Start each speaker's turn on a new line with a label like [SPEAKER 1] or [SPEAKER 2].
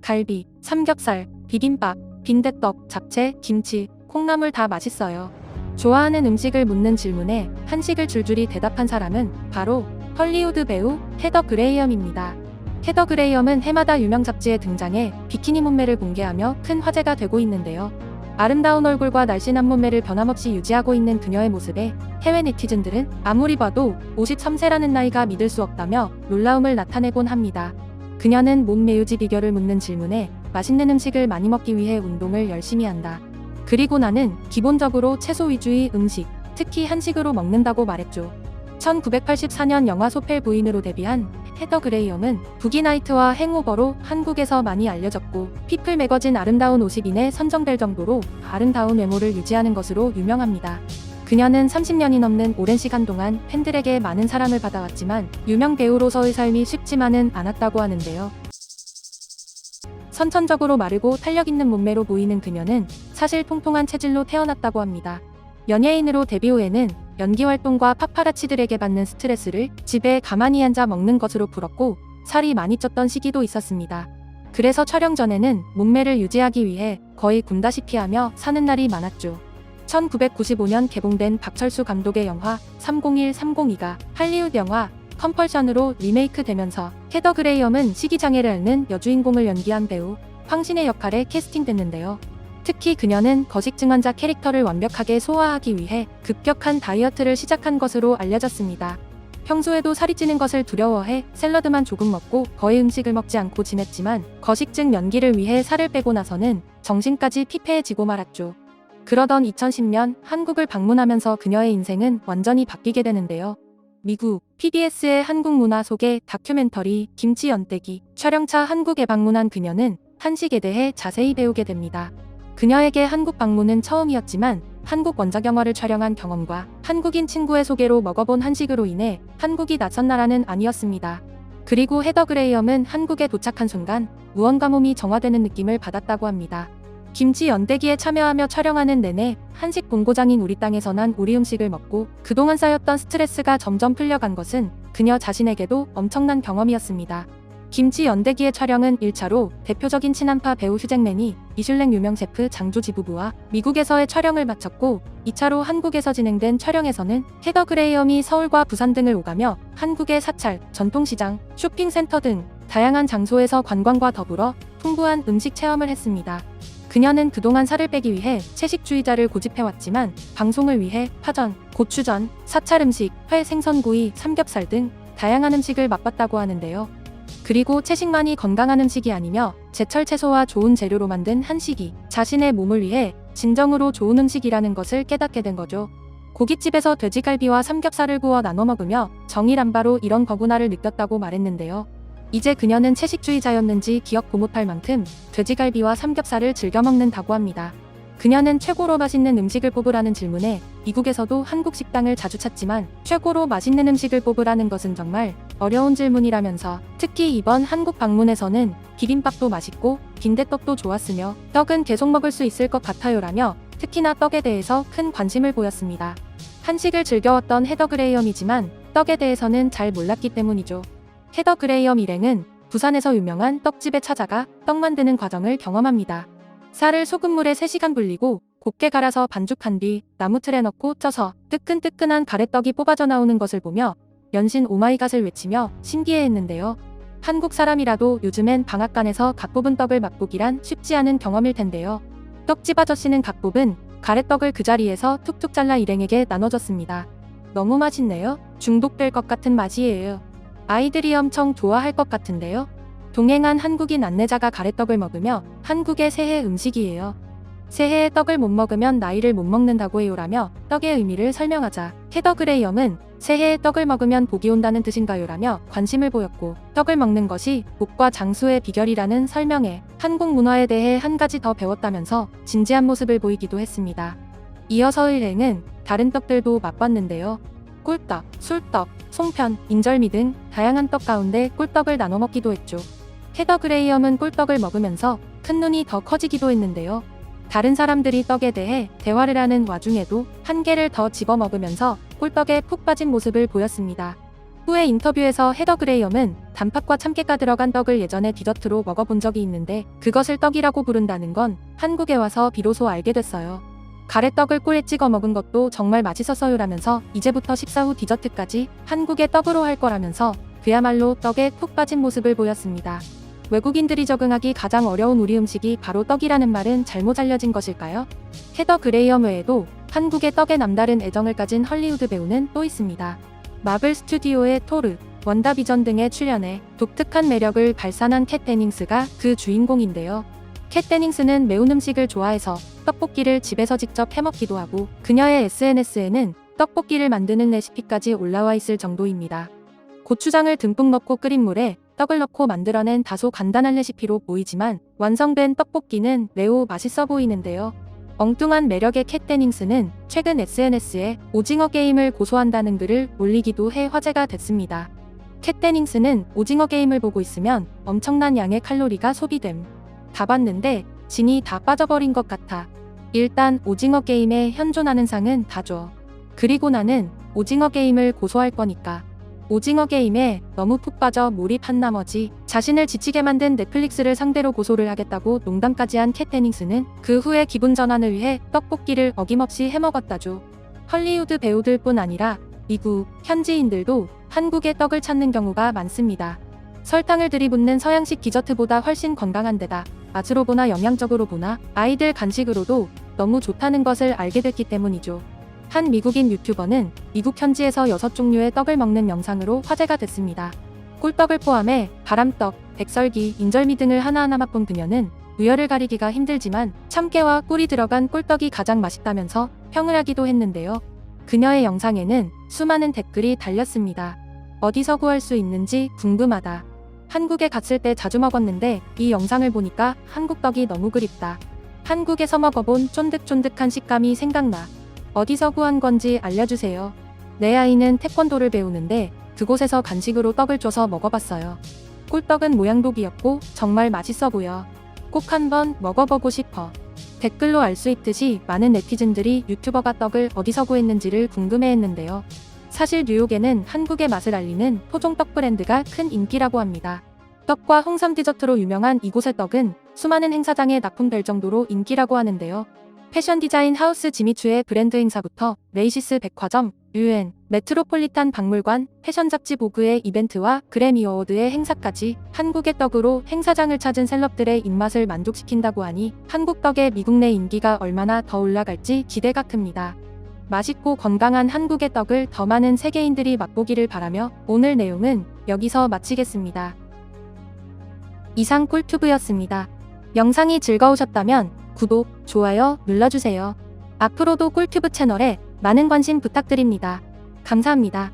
[SPEAKER 1] 갈비, 삼겹살, 비빔밥, 빈대떡, 잡채, 김치, 콩나물 다 맛있어요. 좋아하는 음식을 묻는 질문에 한식을 줄줄이 대답한 사람은 바로 헐리우드 배우 헤더 그레이엄입니다. 헤더 그레이엄은 해마다 유명 잡지에 등장해 비키니 몸매를 공개하며 큰 화제가 되고 있는데요. 아름다운 얼굴과 날씬한 몸매를 변함없이 유지하고 있는 그녀의 모습에 해외 네티즌들은 아무리 봐도 53세라는 나이가 믿을 수 없다며 놀라움을 나타내곤 합니다. 그녀는 몸매 유지 비결을 묻는 질문에 맛있는 음식을 많이 먹기 위해 운동을 열심히 한다. 그리고 나는 기본적으로 채소 위주의 음식, 특히 한식으로 먹는다고 말했죠. 1984년 영화 소펠 부인으로 데뷔한 헤더 그레이엄은 부기나이트와 행오버로 한국에서 많이 알려졌고 피플 매거진 아름다운 50인에 선정될 정도로 아름다운 외모를 유지하는 것으로 유명합니다. 그녀는 30년이 넘는 오랜 시간 동안 팬들에게 많은 사랑을 받아왔지만 유명 배우로서의 삶이 쉽지만은 않았다고 하는데요. 선천적으로 마르고 탄력 있는 몸매로 보이는 그녀는 사실 통통한 체질로 태어났다고 합니다. 연예인으로 데뷔 후에는 연기 활동과 파파라치들에게 받는 스트레스를 집에 가만히 앉아 먹는 것으로 풀었고 살이 많이 쪘던 시기도 있었습니다. 그래서 촬영 전에는 몸매를 유지하기 위해 거의 굶다시피 하며 사는 날이 많았죠. 1995년 개봉된 박철수 감독의 영화 301-302가 할리우드 영화 컴펄션으로 리메이크 되면서 헤더 그레이엄은 식이장애를 앓는 여주인공을 연기한 배우 황신의 역할에 캐스팅됐는데요. 특히 그녀는 거식증 환자 캐릭터를 완벽하게 소화하기 위해 급격한 다이어트를 시작한 것으로 알려졌습니다. 평소에도 살이 찌는 것을 두려워해 샐러드만 조금 먹고 거의 음식을 먹지 않고 지냈지만 거식증 연기를 위해 살을 빼고 나서는 정신까지 피폐해지고 말았죠. 그러던 2010년 한국을 방문하면서 그녀의 인생은 완전히 바뀌게 되는데요. 미국 PBS의 한국 문화 소개 다큐멘터리 김치 연떼기 촬영차 한국에 방문한 그녀는 한식에 대해 자세히 배우게 됩니다. 그녀에게 한국 방문은 처음이었지만 한국 원작 영화를 촬영한 경험과 한국인 친구의 소개로 먹어본 한식으로 인해 한국이 낯선 나라는 아니었습니다. 그리고 헤더 그레이엄은 한국에 도착한 순간 무언가 몸이 정화되는 느낌을 받았다고 합니다. 김치 연대기에 참여하며 촬영하는 내내 한식 본고장인 우리 땅에서 난 우리 음식을 먹고 그동안 쌓였던 스트레스가 점점 풀려간 것은 그녀 자신에게도 엄청난 경험이었습니다. 김치 연대기의 촬영은 1차로 대표적인 친한파 배우 휴잭맨이 미슐랭 유명 셰프 장조지 부부와 미국에서의 촬영을 마쳤고 2차로 한국에서 진행된 촬영에서는 헤더 그레이엄이 서울과 부산 등을 오가며 한국의 사찰, 전통시장, 쇼핑센터 등 다양한 장소에서 관광과 더불어 풍부한 음식 체험을 했습니다. 그녀는 그동안 살을 빼기 위해 채식주의자를 고집해왔지만 방송을 위해 파전, 고추전, 사찰 음식, 회, 생선구이, 삼겹살 등 다양한 음식을 맛봤다고 하는데요. 그리고 채식만이 건강한 음식이 아니며 제철 채소와 좋은 재료로 만든 한식이 자신의 몸을 위해 진정으로 좋은 음식이라는 것을 깨닫게 된 거죠. 고깃집에서 돼지갈비와 삼겹살을 구워 나눠 먹으며 정일한바로 이런 거구나를 느꼈다고 말했는데요. 이제 그녀는 채식주의자였는지 기억 못할 만큼 돼지갈비와 삼겹살을 즐겨 먹는다고 합니다. 그녀는 최고로 맛있는 음식을 뽑으라는 질문에 미국에서도 한국 식당을 자주 찾지만 최고로 맛있는 음식을 뽑으라는 것은 정말 어려운 질문이라면서 특히 이번 한국 방문에서는 비빔밥도 맛있고 빈대떡도 좋았으며 떡은 계속 먹을 수 있을 것 같아요라며 특히나 떡에 대해서 큰 관심을 보였습니다. 한식을 즐겨왔던 헤더 그레이엄이지만 떡에 대해서는 잘 몰랐기 때문이죠. 헤더 그레이엄 일행은 부산에서 유명한 떡집에 찾아가 떡 만드는 과정을 경험합니다. 쌀을 소금물에 3시간 불리고 곱게 갈아서 반죽한 뒤 나무틀에 넣고 쪄서 뜨끈뜨끈한 가래떡이 뽑아져 나오는 것을 보며 연신 오마이갓을 외치며 신기해했는데요. 한국 사람이라도 요즘엔 방앗간에서 갓 뽑은 떡을 맛보기란 쉽지 않은 경험일 텐데요. 떡집 아저씨는 갓 뽑은 가래떡을 그 자리에서 툭툭 잘라 일행에게 나눠줬습니다. 너무 맛있네요. 중독될 것 같은 맛이에요. 아이들이 엄청 좋아할 것 같은데요. 동행한 한국인 안내자가 가래떡을 먹으며 한국의 새해 음식이에요. 새해에 떡을 못 먹으면 나이를 못 먹는다고 해요라며 떡의 의미를 설명하자 헤더 그레이엄은 새해에 떡을 먹으면 복이 온다는 뜻인가요라며 관심을 보였고 떡을 먹는 것이 복과 장수의 비결이라는 설명에 한국 문화에 대해 한 가지 더 배웠다면서 진지한 모습을 보이기도 했습니다. 이어서 일행은 다른 떡들도 맛봤는데요. 꿀떡, 술떡, 송편, 인절미 등 다양한 떡 가운데 꿀떡을 나눠 먹기도 했죠. 헤더 그레이엄은 꿀떡을 먹으면서 큰 눈이 더 커지기도 했는데요. 다른 사람들이 떡에 대해 대화를 하는 와중에도 한 개를 더 집어 먹으면서 꿀떡에 푹 빠진 모습을 보였습니다. 후에 인터뷰에서 헤더 그레이엄은 단팥과 참깨가 들어간 떡을 예전에 디저트로 먹어본 적이 있는데 그것을 떡이라고 부른다는 건 한국에 와서 비로소 알게 됐어요. 가래떡을 꿀에 찍어 먹은 것도 정말 맛있었어요라면서 이제부터 식사 후 디저트까지 한국의 떡으로 할 거라면서 그야말로 떡에 푹 빠진 모습을 보였습니다. 외국인들이 적응하기 가장 어려운 우리 음식이 바로 떡이라는 말은 잘못 알려진 것일까요? 헤더 그레이엄 외에도 한국의 떡에 남다른 애정을 가진 헐리우드 배우는 또 있습니다. 마블 스튜디오의 토르, 원다비전 등에 출연해 독특한 매력을 발산한 캣 데닝스가 그 주인공인데요. 캣 데닝스는 매운 음식을 좋아해서 떡볶이를 집에서 직접 해먹기도 하고 그녀의 SNS에는 떡볶이를 만드는 레시피까지 올라와 있을 정도입니다. 고추장을 듬뿍 넣고 끓인 물에 떡을 넣고 만들어낸 다소 간단한 레시피로 보이지만 완성된 떡볶이는 매우 맛있어 보이는데요. 엉뚱한 매력의 캣 데닝스는 최근 SNS에 오징어 게임을 고소한다는 글을 올리기도 해 화제가 됐습니다. 캣 데닝스는 오징어 게임을 보고 있으면 엄청난 양의 칼로리가 소비됨. 다 봤는데 진이 다 빠져버린 것 같아. 일단 오징어 게임에 현존하는 상은 다 줘. 그리고 나는 오징어 게임을 고소할 거니까. 오징어 게임에 너무 푹 빠져 몰입한 나머지 자신을 지치게 만든 넷플릭스를 상대로 고소를 하겠다고 농담까지 한 캣 데닝스는 그 후에 기분 전환을 위해 떡볶이를 어김없이 해먹었다죠. 헐리우드 배우들뿐 아니라 미국, 현지인들도 한국의 떡을 찾는 경우가 많습니다. 설탕을 들이붓는 서양식 디저트보다 훨씬 건강한 데다 맛으로 보나 영양적으로 보나 아이들 간식으로도 너무 좋다는 것을 알게 됐기 때문이죠. 한 미국인 유튜버는 미국 현지에서 6종류의 떡을 먹는 영상으로 화제가 됐습니다. 꿀떡을 포함해 바람떡, 백설기, 인절미 등을 하나하나 맛본 그녀는 우열을 가리기가 힘들지만 참깨와 꿀이 들어간 꿀떡이 가장 맛있다면서 평을 하기도 했는데요. 그녀의 영상에는 수많은 댓글이 달렸습니다. 어디서 구할 수 있는지 궁금하다. 한국에 갔을 때 자주 먹었는데 이 영상을 보니까 한국 떡이 너무 그립다. 한국에서 먹어본 쫀득쫀득한 식감이 생각나. 어디서 구한 건지 알려주세요. 내 아이는 태권도를 배우는데 그곳에서 간식으로 떡을 줘서 먹어봤어요. 꿀떡은 모양도 귀엽고 정말 맛있어 보여. 꼭 한번 먹어보고 싶어. 댓글로 알 수 있듯이 많은 네티즌들이 유튜버가 떡을 어디서 구했는지를 궁금해했는데요. 사실 뉴욕에는 한국의 맛을 알리는 토종떡 브랜드가 큰 인기라고 합니다. 떡과 홍삼 디저트로 유명한 이곳의 떡은 수많은 행사장에 납품될 정도로 인기라고 하는데요. 패션 디자인 하우스 지미추의 브랜드 행사부터 레이시스 백화점, UN, 메트로폴리탄 박물관, 패션 잡지 보그의 이벤트와 그래미 어워드의 행사까지 한국의 떡으로 행사장을 찾은 셀럽들의 입맛을 만족시킨다고 하니 한국 떡의 미국 내 인기가 얼마나 더 올라갈지 기대가 큽니다. 맛있고 건강한 한국의 떡을 더 많은 세계인들이 맛보기를 바라며 오늘 내용은 여기서 마치겠습니다. 이상 꿀튜브였습니다. 영상이 즐거우셨다면 구독, 좋아요 눌러주세요. 앞으로도 꿀튜브 채널에 많은 관심 부탁드립니다. 감사합니다.